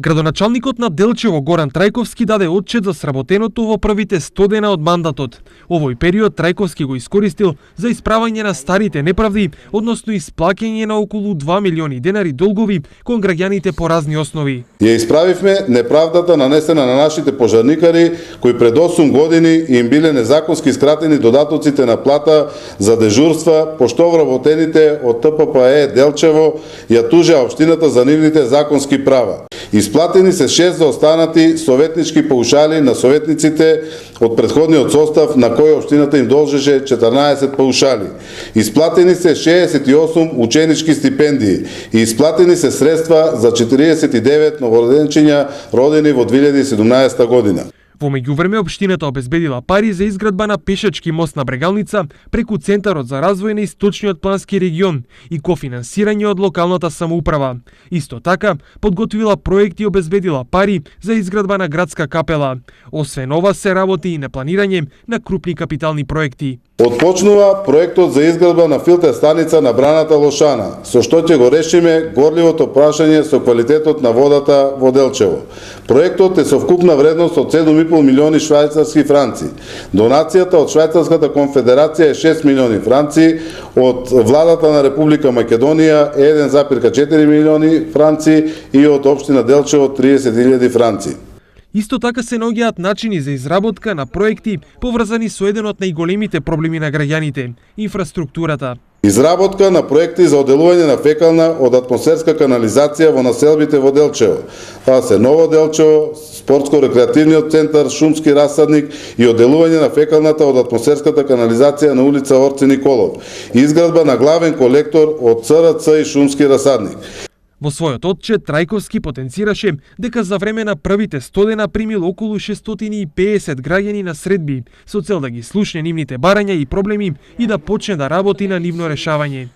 Градоначалникот на Делчево Горан Трајковски даде отчет за сработеното во првите 100 дена од мандатот. Овој период Трајковски го искористил за исправање на старите неправди, односно исплаќање на околу 2 милиони денари долгови кон граѓаните по разни основи. Ја исправивме неправдата нанесена на нашите пожарникари кои пред 8 години им биле незаконски скратени додатоците на плата за дежурства, пошто вработените од ТППЕ Делчево ја тужеа општината за нивните законски права. Исплатени се 6 заостанати советнички паушали на советниците од претходниот состав на кој општината им должеше 14 паушали. Исплатени се 68 ученички стипендии и исплатени се средства за 49 новороденчиња родени во 2017 година. Во меѓувреме општината обезбедила пари за изградба на пешачки мост на Брегалница преку Центарот за развој на Источниот плански регион и кофинансирање од локалната самоуправа. Исто така, подготвила проекти и обезбедила пари за изградба на градска капела. Освен ова се работи и на планирање на крупни капитални проекти. Отпочнува проектот за изградба на филтер станица на браната Лошана, со што ќе го решиме горливото прашање со квалитетот на водата во Делчево. Проектот е со вкупна вредност од 7,5 милиони швајцарски франци. Донацијата од Швајцарската конфедерација е 6 милиони франци, од владата на Република Македонија 1,4 милиони франци и од општина Делчево 30.000 франци. Исто така се наоѓаат начини за изработка на проекти поврзани со еден од најголемите проблеми на граѓаните – инфраструктурата. Изработка на проекти за оделување на фекална од атмосферска канализација во населбите во Делчево. Тоа се Ново Делчево, спортско-рекреативниот центар, шумски расадник и оделување на фекалната од атмосферската канализација на улица Орце Николов. Изградба на главен колектор од ЦРЦ и шумски расадник. Во својот отчет Трајковски потенцираше дека за време на првите 100 дена примил околу 650 граѓани на средби со цел да ги слушне нивните барања и проблеми и да почне да работи на нивно решавање.